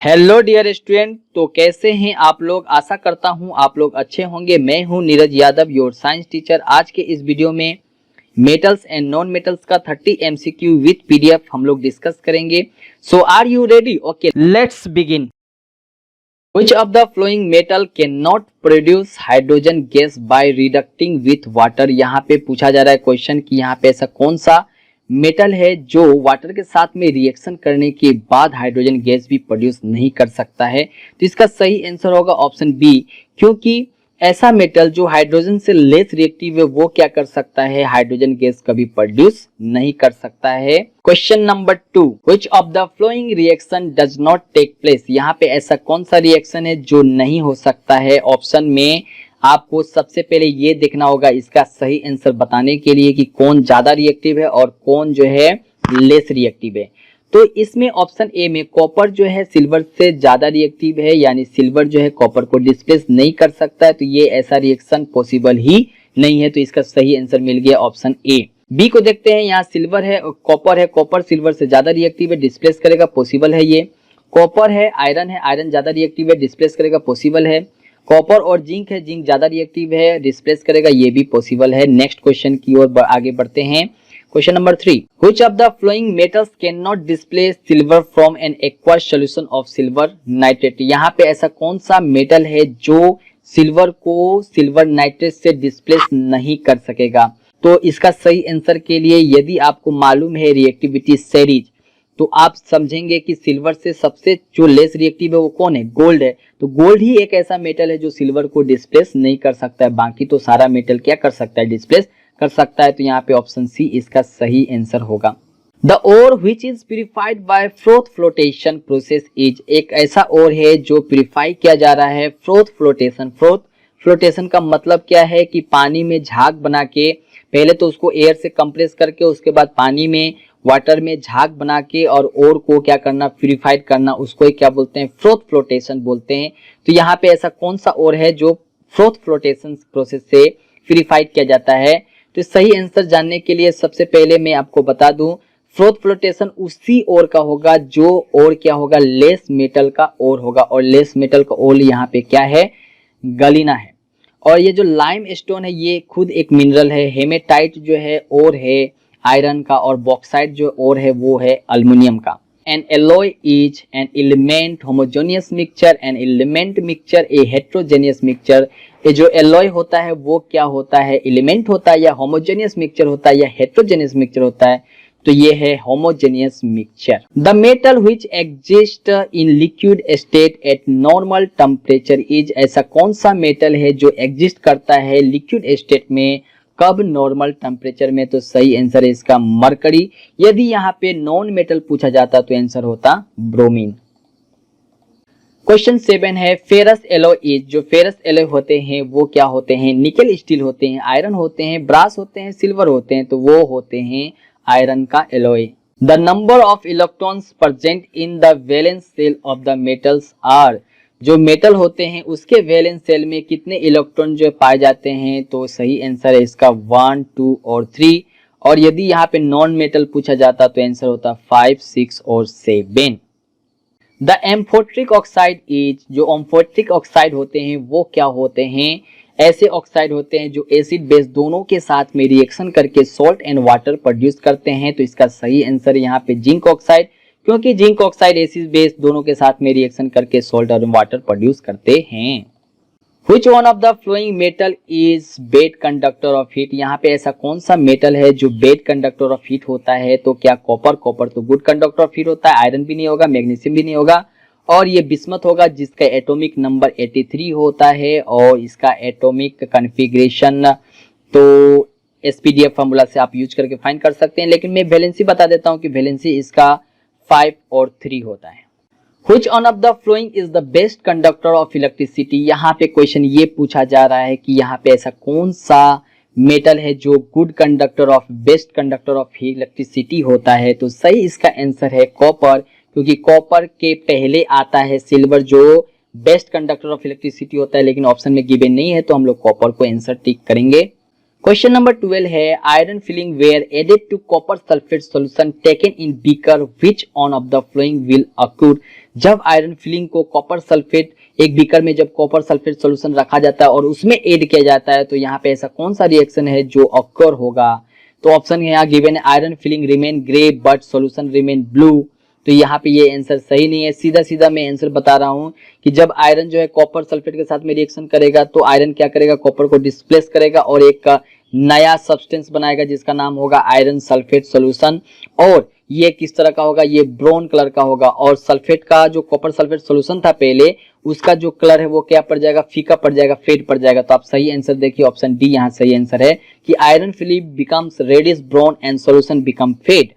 Hello dear student, तो कैसे हैं आप लोग। आशा करता हूं आप लोग अच्छे होंगे। मैं हूं Neeraj Yadav, your science teacher. आज के इस वीडियो में मेटल्स एंड नॉन मेटल्स का 30 एमसीक्यू विद पीडीएफ हम लोग डिस्कस करेंगे। So are you ready? Okay, let's begin. Which of the flowing metal cannot produce hydrogen gas by reducting with water? यहाँ पे पूछा जा रहा है क्वेश्चन कि यहाँ पे ऐसा कौन सा मेटल है जो वाटर के साथ में रिएक्शन करने के बाद हाइड्रोजन गैस भी प्रोड्यूस नहीं कर सकता है। तो इसका सही आंसर होगा ऑप्शन बी, क्योंकि ऐसा मेटल जो हाइड्रोजन से लेस रिएक्टिव है वो क्या कर सकता है, हाइड्रोजन गैस कभी प्रोड्यूस नहीं कर सकता है। Question number 2, which of the following reaction does not take place? यहाँ पे ऐसा कौन सा रिएक्शन है जो नहीं हो सकता है। ऑप्शन में आपको सबसे पहले ये देखना होगा इसका सही आंसर बताने के लिए कि कौन ज्यादा रिएक्टिव है और कौन जो है लेस रिएक्टिव है। तो इसमें ऑप्शन ए में कॉपर जो है सिल्वर से ज्यादा रिएक्टिव है, यानी सिल्वर जो है कॉपर को डिस्प्लेस नहीं कर सकता है, तो ये ऐसा रिएक्शन पॉसिबल ही नहीं है। तो इसका सही आंसर मिल गया ऑप्शन ए। बी को देखते हैं, यहाँ सिल्वर है कॉपर है, कॉपर सिल्वर से ज्यादा रिएक्टिव है, डिस्प्लेस करेगा, पॉसिबल है ये। कॉपर है आयरन ज्यादा रिएक्टिव है, डिस्प्लेस करेगा, पॉसिबल है। कॉपर और जिंक है, जिंक ज्यादा रिएक्टिव है, डिस्प्लेस करेगा, ये भी पॉसिबल है। नेक्स्ट क्वेश्चन की ओर आगे बढ़ते हैं। Question number 3, which of the flowing metals cannot displace silver from an aqueous solution of silver nitrate? यहाँ पे ऐसा कौन सा मेटल है जो सिल्वर को सिल्वर नाइट्रेट से डिस्प्लेस नहीं कर सकेगा। तो इसका सही आंसर के लिए यदि आपको मालूम है रिएक्टिविटी सीरीज, तो आप समझेंगे कि सिल्वर से सबसे जो लेस रिएक्टिव है वो कौन है, गोल्ड है। तो गोल्ड ही एक ऐसा मेटल है जो सिल्वर को डिस्प्लेस नहीं कर सकता है, बाकी तो सारा मेटल क्या कर सकता है, डिस्प्लेस कर सकता है। तो यहाँ पे ऑप्शन सी इसका सही आंसर होगा। The ore which is purified by froth flotation process is, एक ऐसा ओर है जो प्यूरिफाई किया जा रहा है फ्रोथ फ्लोटेशन। फ्रोथ फ्लोटेशन का मतलब क्या है कि पानी में झाग बना के पहले तो उसको एयर से कंप्रेस करके उसके बाद पानी में वाटर में झाग बना के और ओर को क्या करना, प्यूरिफाइड करना, उसको क्या बोलते हैं, फ्रोथ फ्लोटेशन बोलते हैं। तो यहाँ पे ऐसा कौन सा ओर है जो फ्रोथ फ्लोटेशन प्रोसेस से प्यूरिफाइड किया जाता है। तो सही आंसर जानने के लिए सबसे पहले मैं आपको बता दूं, फ्रोथ फ्लोटेशन उसी ओर का होगा जो ओर क्या होगा, लेस मेटल का ओर होगा। और लेस मेटल का ओर यहाँ पे क्या है, गलीना है। और ये जो लाइम स्टोन है ये खुद एक मिनरल है। हेमेटाइट जो है ओर है आयरन का, और बॉक्साइट जो ओर है वो है अल्युमिनियम का। An alloy is an element homogeneous mixture, an element mixture a heterogeneous mixture। ये जो एलॉय होता है वो क्या होता है, एलिमेंट होता है या होमोजेनियस मिक्सचर होता है या हेट्रोजेनियस मिक्सचर होता है। तो ये है homogeneous mixture. The metal which exist in liquid state eight normal temperature is, ऐसा कौन सा मेटल है जो एग्जिस्ट करता है लिक्विड स्टेट में, कब, नॉर्मल टेम्परेचर में। तो सही आंसर है इसका मरकरी। यदि यहाँ पे नॉन मेटल पूछा जाता तो आंसर होता ब्रोमीन। क्वेश्चन 7 है, फेरस एलॉय इज, जो फेरस एलॉय होते हैं वो क्या होते हैं, निकल स्टील होते हैं, आयरन होते हैं, ब्रास होते हैं, सिल्वर होते हैं। तो वो होते हैं आयरन का alloy. The number of electrons present in the valence shell of the metals are, जो मेटल होते हैं उसके वैलेंस सेल में कितने इलेक्ट्रॉन जो पाए जाते हैं। तो सही आंसर है इसका 1, 2 और 3। और यदि यहाँ पे नॉन मेटल पूछा जाता तो आंसर होता 5, 6 और 7। द एम्फोट्रिक ऑक्साइड इज, जो एम्फोट्रिक ऑक्साइड होते हैं वो क्या होते हैं, ऐसे ऑक्साइड होते हैं जो एसिड बेस दोनों के साथ में रिएक्शन करके सॉल्ट एंड वाटर प्रोड्यूस करते हैं। तो इसका सही आंसर यहाँ पे जिंक ऑक्साइड, क्योंकि जिंक ऑक्साइड एसिड बेस दोनों के साथ में रिएक्शन करके सॉल्ट और वाटर प्रोड्यूस करते हैं। Which one of the flowing metal is bad conductor of heat? यहाँ पे ऐसा कौन सा मेटल है जो बेड कंडक्टर ऑफ हीट होता है। तो क्या कॉपर, कॉपर तो गुड कंडक्टर ऑफ हीट होता है, आयरन भी नहीं होगा, मैग्नीशियम भी नहीं होगा, और ये बिस्मथ होगा जिसका एटॉमिक नंबर 83 होता है और इसका एटॉमिक कॉन्फ़िगरेशन तो एसपीडीएफ फार्मूला से आप यूज करके फाइंड कर सकते हैं। लेकिन मैं वैलेंसी बता देता हूँ कि वैलेंसी इसका 5 और 3 होता है। Which one of the flowing is the best conductor of electricity? यहाँ पे क्वेश्चन ये पूछा जा रहा है कि यहाँ पे ऐसा कौन सा मेटल है जो good conductor of, best conductor of electricity होता है। तो सही इसका आंसर है कॉपर, क्योंकि कॉपर के पहले आता है सिल्वर जो बेस्ट कंडक्टर ऑफ इलेक्ट्रिसिटी होता है, लेकिन ऑप्शन में गिवन नहीं है तो हम लोग कॉपर को आंसर टिक करेंगे। क्वेश्चन नंबर 12 है iron filing were added to copper sulphate solution taken in beaker which one of the following will occur. जब आयरन फिलिंग को कॉपर सल्फेट एक बीकर में जब कॉपर सल्फेट सॉल्यूशन रखा जाता है और उसमें ऐड किया जाता है तो यहाँ पे ऐसा कौन सा रिएक्शन है जो अक्योर होगा। तो ऑप्शन यहाँ गिवन है iron filling remain grey but solution remain blue. तो यहाँ पे ये आंसर सही नहीं है। सीधा सीधा मैं आंसर बता रहा हूँ कि जब आयरन जो है कॉपर सल्फेट के साथ में रिएक्शन करेगा तो आयरन क्या करेगा, कॉपर को डिस्प्लेस करेगा और एक नया सब्सटेंस बनाएगा जिसका नाम होगा आयरन सल्फेट सॉल्यूशन। और ये किस तरह का होगा, ये ब्राउन कलर का होगा। और सल्फेट का जो कॉपर सल्फेट सॉल्यूशन था पहले, उसका जो कलर है वो क्या पड़ जाएगा, फीका पड़ जाएगा, फेड पड़ जाएगा। तो आप सही आंसर देखिए, ऑप्शन डी यहाँ सही आंसर है कि iron film becomes reddish brown and solution become fade.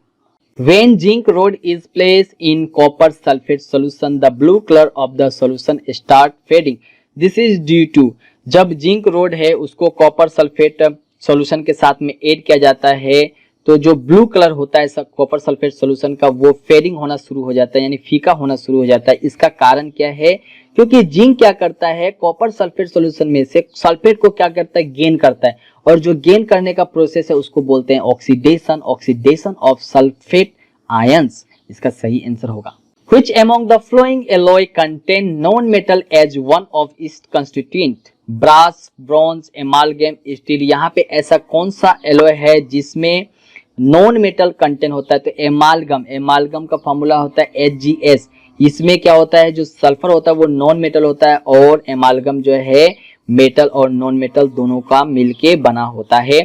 When zinc rod is placed in copper sulfate solution, the blue color of the solution start fading. This is due to जब zinc road है उसको copper sulphate solution के साथ में add किया जाता है तो जो ब्लू कलर होता है कॉपर सल्फेट सॉल्यूशन का वो फेडिंग होना शुरू हो जाता है, यानी फीका होना शुरू हो जाता है। इसका कारण क्या है, क्योंकि जिंक क्या करता है, कॉपर सल्फेट सॉल्यूशन में से सल्फेट को क्या करता है, गेन करता है। और जो गेन करने का प्रोसेस है उसको बोलते हैं oxidation, oxidation of sulphate ions. इसका सही आंसर होगा Which among the following alloy contain non-metal as one of its constituent? Brass, bronze, amalgam, steel. यहाँ पे ऐसा कौन सा एलॉय है जिसमें नॉन मेटल कंटेंट होता है? तो एमालगम। एमालगम का फॉर्मूला होता है HgS। इसमें क्या होता है, जो सल्फर होता है वो नॉन मेटल होता है और एमालगम जो है मेटल और नॉन मेटल दोनों का मिलके बना होता है।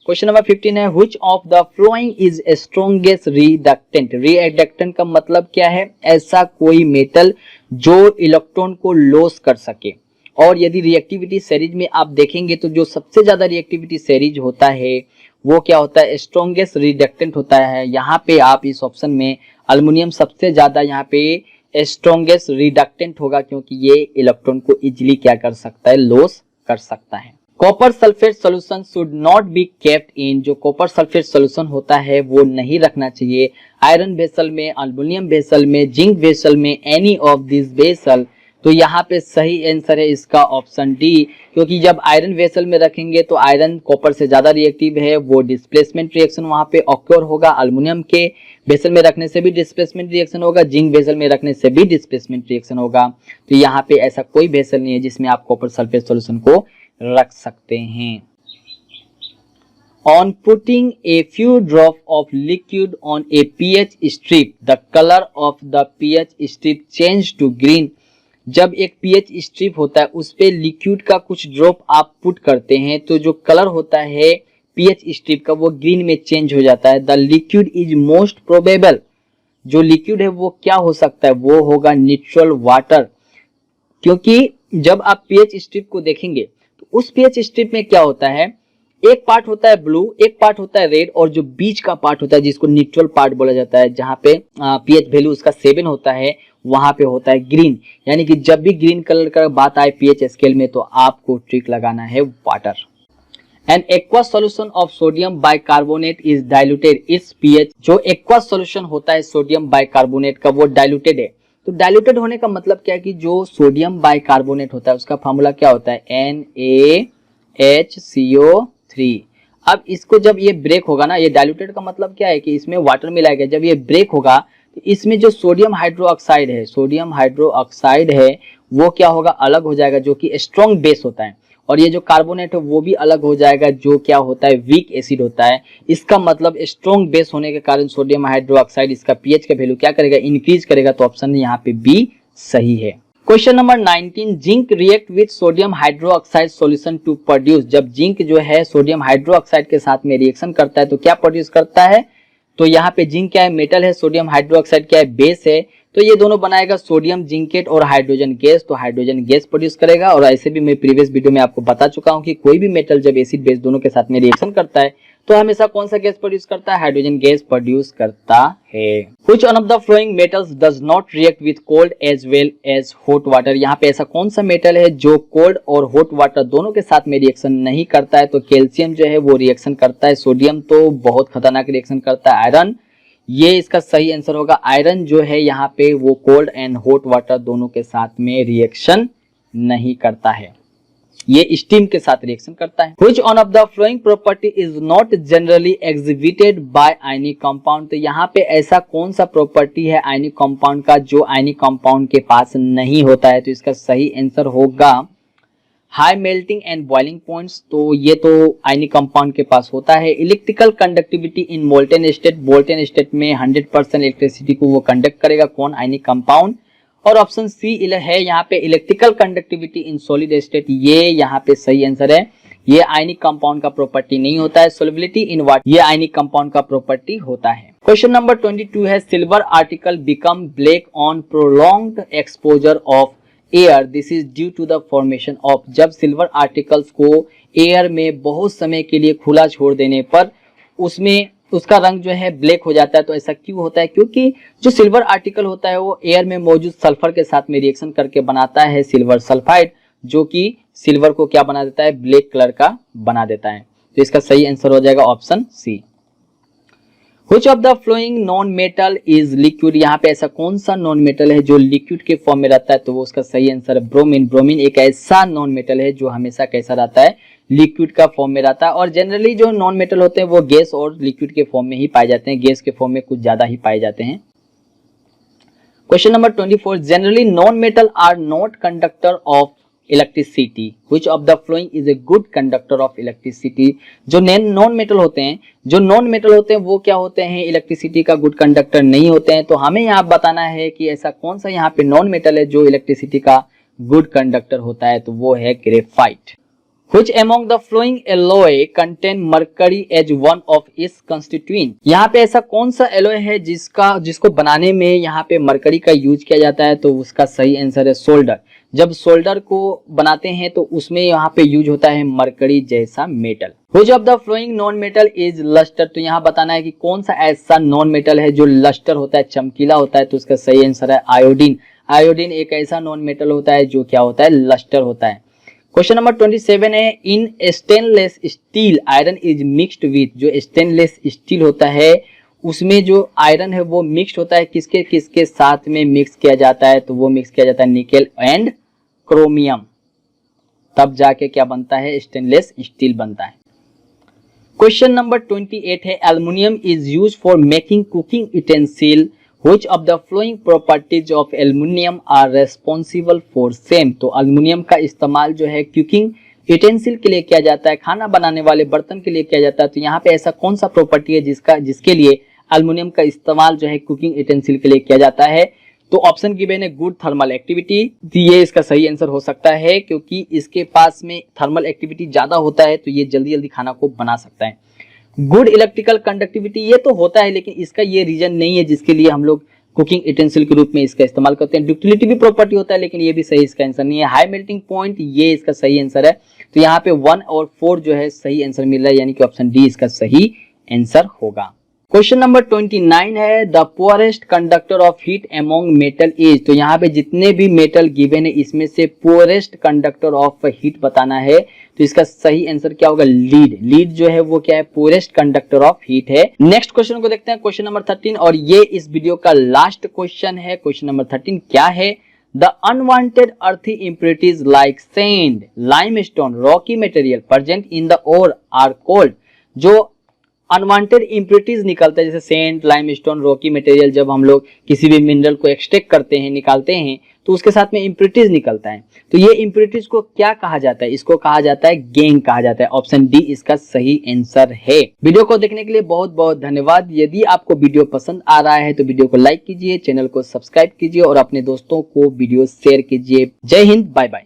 क्वेश्चन नंबर 15 है which of the following is strongest reductant? Reductant का मतलब क्या है, ऐसा कोई मेटल जो इलेक्ट्रॉन को लॉस कर सके। और यदि रिएक्टिविटी सीरीज में आप देखेंगे तो जो सबसे ज्यादा रिएक्टिविटी सीरीज होता है वो क्या होता है, स्ट्रॉन्गेस्ट रिडक्टेंट होता है। यहाँ पे आप इस ऑप्शन में अल्युमिनियम सबसे ज्यादा यहाँ पे स्ट्रॉन्गेस्ट रिडक्टेंट होगा क्योंकि ये इलेक्ट्रॉन को इजिली क्या कर सकता है, लॉस कर सकता है। Copper sulphate solution should not be kept in. जो कॉपर सल्फेट सॉल्यूशन होता है वो नहीं रखना चाहिए आयरन वेसल में, अल्युमिनियम वेसल में, जिंक वेसल में, एनी ऑफ दिस वेसल। तो यहाँ पे सही आंसर है इसका ऑप्शन डी, क्योंकि जब आयरन वेसल में रखेंगे तो आयरन कॉपर से ज्यादा रिएक्टिव है, वो डिस्प्लेसमेंट रिएक्शन वहां पे ऑक्योर होगा। अल्युमिनियम के वेसल में रखने से भी डिस्प्लेसमेंट रिएक्शन होगा, जिंक वेसल में रखने से भी डिस्प्लेसमेंट रिएक्शन होगा। तो यहाँ पे ऐसा कोई वेसल नहीं है जिसमें आप कॉपर सल्फेट सॉल्यूशन को रख सकते हैं। On putting a few drops of liquid on a pH strip, the color of the pH strip change to green. जब एक pH स्ट्रिप होता है उस पे लिक्विड का कुछ ड्रॉप आप पुट करते हैं तो जो कलर होता है pH स्ट्रिप का वो ग्रीन में चेंज हो जाता है। The liquid is most probable. जो लिक्विड है वो क्या हो सकता है, वो होगा न्यूट्रल वाटर। क्योंकि जब आप pH स्ट्रिप को देखेंगे तो उस pH स्ट्रिप में क्या होता है, एक पार्ट होता है ब्लू, एक पार्ट होता है रेड और जो बीच का पार्ट होता है जिसको न्यूट्रल पार्ट बोला जाता है, जहां पे pH वैल्यू उसका 7 होता है, वहां पे होता है ग्रीन। यानी कि जब भी ग्रीन कलर का बात आए pH स्केल में तो आपको ट्रिक लगाना है water. N aqua solution of sodium bicarbonate is diluted, it's pH। जो एक्वा सॉल्यूशन होता है सोडियम बाइकार्बोनेट का वो डाइल्यूटेड है। तो डाइल्यूटेड होने का मतलब क्या है कि जो सोडियम बाइकार्बोनेट होता है उसका फॉर्मूला क्या होता है, NaHCO3। अब इसको जब ये ब्रेक होगा ना, ये डाइल्यूटेड का मतलब क्या है कि इसमें वाटर मिलाया गया, जब ये ब्रेक होगा तो इसमें जो सोडियम हाइड्रोक्साइड है, सोडियम हाइड्रोक्साइड है वो क्या होगा, अलग हो जाएगा, जो कि स्ट्रॉन्ग बेस होता है। और ये जो कार्बोनेट है वो भी अलग हो जाएगा जो क्या होता है, वीक एसिड होता है। इसका मतलब स्ट्रॉन्ग बेस होने के कारण सोडियम हाइड्रोक्साइड इसका pH का वैल्यू क्या करेगा, इंक्रीज करेगा। तो ऑप्शन यहाँ पे बी सही है। Question number 19, zinc react with sodium hydroxide solution to produce. जब जिंक जो है सोडियम हाइड्रोक्साइड के साथ में रिएक्शन करता है तो क्या प्रोड्यूस करता है, तो यहाँ पे जिंक क्या है, मेटल है, सोडियम हाइड्रोक्साइड क्या है, बेस है। तो ये दोनों बनाएगा सोडियम जिंकेट और हाइड्रोजन गैस, तो हाइड्रोजन गैस प्रोड्यूस करेगा। और ऐसे भी मैं प्रीवियस वीडियो में आपको बता चुका हूं कि कोई भी मेटल जब एसिड बेस दोनों के साथ में रिएक्शन करता है तो हमेशा कौन सा गैस प्रोड्यूस करता है, हाइड्रोजन गैस प्रोड्यूस करता है। Which one of the following metals does not react with cold as well as hot water? यहाँ पे ऐसा कौन सा मेटल है जो कोल्ड और हॉट वाटर दोनों के साथ में रिएक्शन नहीं करता है, तो कैल्शियम जो है वो रिएक्शन करता है, सोडियम तो बहुत खतरनाक रिएक्शन करता है, आयरन ये इसका सही आंसर होगा। आयरन जो है यहाँ पे वो कोल्ड एंड हॉट वाटर दोनों के साथ में रिएक्शन नहीं करता है। ये स्टीम के साथ रिएक्शन करता है। Which one of the following property is not generally exhibited by ionic compound? तो यहाँ पे ऐसा कौन सा प्रॉपर्टी है आयनिक कंपाउंड का जो आयनिक कंपाउंड के पास नहीं होता है? तो इसका सही आंसर होगा high melting and boiling points. तो ये तो आयनिक कंपाउंड के पास होता है। इलेक्ट्रिकल कंडक्टिविटी इन मोल्टेन स्टेट, मोल्टेन स्टेट में 100% इलेक्ट्रिसिटी को वो कंडक्ट करेगा, कौन? Ionic compound. और ऑप्शन सी है यहाँ पे electrical conductivity in solid state, ये यहाँ पे सही आंसर है। ये आयनिक कंपाउंड का प्रॉपर्टी नहीं होता है। सोल्युबिलिटी इन वाटर ये आयनिक कंपाउंड का प्रॉपर्टी होता है। क्वेश्चन नंबर 22 है silver article become black on prolonged exposure of air, this is due to the formation of. जब सिल्वर आर्टिकल्स को एयर में बहुत समय के लिए खुला छोड़ देने पर उसमें उसका रंग जो है ब्लैक हो जाता है। तो ऐसा क्यों होता है? क्योंकि जो सिल्वर आर्टिकल होता है वो एयर में मौजूद सल्फर के साथ में रिएक्शन करके बनाता है सिल्वर सल्फाइड, जो कि सिल्वर को क्या बना देता है? ब्लैक कलर का बना देता है। तो इसका सही आंसर हो जाएगा option C. Which of the following non metal is liquid? यहाँ पे ऐसा कौन सा नॉन मेटल है जो लिक्विड के फॉर्म में रहता है? तो वो उसका सही आंसर है ब्रोमीन। ब्रोमीन एक ऐसा नॉन मेटल है जो हमेशा कैसा रहता है? लिक्विड का फॉर्म में रहता है। और जनरली जो नॉन मेटल होते हैं वो गैस और लिक्विड के फॉर्म में ही पाए जाते हैं, गैस के फॉर्म में कुछ ज्यादा ही पाए जाते हैं। Question number 24 generally non metal are not conductor of electricity, which of the following is a good conductor of electricity? जो नॉन मेटल होते हैं वो क्या होते हैं? इलेक्ट्रिसिटी का गुड कंडक्टर नहीं होते हैं। तो हमें यहाँ बताना है कि ऐसा कौन सा यहाँ पे नॉन मेटल है जो इलेक्ट्रिसिटी का गुड कंडक्टर होता है। तो वो है graphite. Which among the following alloy contain mercury as one of its constituent? यहाँ पे ऐसा कौन सा एलोय है जिसको बनाने में यहाँ पे मरकरी का यूज किया जाता है? तो उसका सही आंसर है सोल्डर। जब सोल्डर को बनाते हैं तो उसमें यहाँ पे यूज होता है मरकरी जैसा metal. Which of the following non metal is lustre? तो यहाँ बताना है कि कौन सा ऐसा नॉन मेटल है जो लस्टर होता है, चमकीला होता है। तो उसका सही आंसर है आयोडीन। आयोडीन एक ऐसा नॉन मेटल होता है जो क्या होता है? लस्टर होता है। क्वेश्चन नंबर 27 है in stainless steel iron is mixed with. जो स्टेनलेस स्टील होता है उसमें जो आयरन है वो मिक्स्ड होता है किसके किसके साथ में मिक्स किया जाता है? तो वो मिक्स किया जाता है निकेल एंड क्रोमियम, तब जाके क्या बनता है? स्टेनलेस स्टील बनता है। क्वेश्चन नंबर 28 है aluminium is used for making cooking utensil, Which of the following properties of aluminium are responsible for same? तो अल्युमिनियम का इस्तेमाल जो है कुकिंग यूटेंसिल के लिए किया जाता है, खाना बनाने वाले बर्तन के लिए किया जाता है। तो यहाँ पे ऐसा कौन सा प्रॉपर्टी है जिसके लिए अल्युमिनियम का इस्तेमाल जो है कुकिंग यूटेंसिल के लिए किया जाता है? तो ऑप्शन गिवन है गुड थर्मल एक्टिविटी। ये इसका सही आंसर हो सकता है क्योंकि इसके पास में थर्मल एक्टिविटी ज्यादा होता है तो ये जल्दी जल्दी खाना को बना सकता है। गुड इलेक्ट्रिकल कंडक्टिविटी ये तो होता है लेकिन इसका ये रीजन नहीं है जिसके लिए हम लोग कुकिंग यूटेंसिल के रूप में इसका इस्तेमाल करते हैं। ड्यूक्टिलिटी भी प्रॉपर्टी होता है लेकिन ये भी सही इसका आंसर नहीं है। हाई मेल्टिंग पॉइंट ये इसका सही आंसर है। तो यहाँ पे 1 और 4 जो है सही आंसर मिल रहा है, यानी कि ऑप्शन डी इसका सही आंसर होगा। क्वेश्चन नंबर 29 है the poorest conductor of heat among metal is. तो यहाँ पे जितने भी मेटल गिवन है इसमें से पुअरेस्ट कंडक्टर ऑफ हीट बताना है। तो इसका सही आंसर क्या होगा? लीड। लीड जो है वो क्या है? पुअरेस्ट कंडक्टर ऑफ हीट है। नेक्स्ट क्वेश्चन को देखते हैं, क्वेश्चन नंबर 13, और ये इस वीडियो का लास्ट क्वेश्चन है। क्वेश्चन नंबर 13 क्या है? The unwanted earthy impurities like sand, limestone, rocky material present in the ore are called. जो अनवांटेड इम्प्योरिटीज निकलता है जैसे सेंट, लाइमस्टोन, रॉकी मटेरियल, जब हम लोग किसी भी मिनरल को एक्सट्रैक्ट करते हैं, निकालते हैं, तो उसके साथ में इम्प्योरिटीज निकलता है। तो ये इम्प्योरिटीज को क्या कहा जाता है? इसको कहा जाता है गैंग कहा जाता है। ऑप्शन डी इसका सही आंसर है। वीडियो को देखने के लिए बहुत बहुत धन्यवाद। यदि आपको वीडियो पसंद आ रहा है तो वीडियो को लाइक कीजिए, चैनल को सब्सक्राइब कीजिए और अपने दोस्तों को वीडियो शेयर कीजिए। जय हिंद, बाय बाय।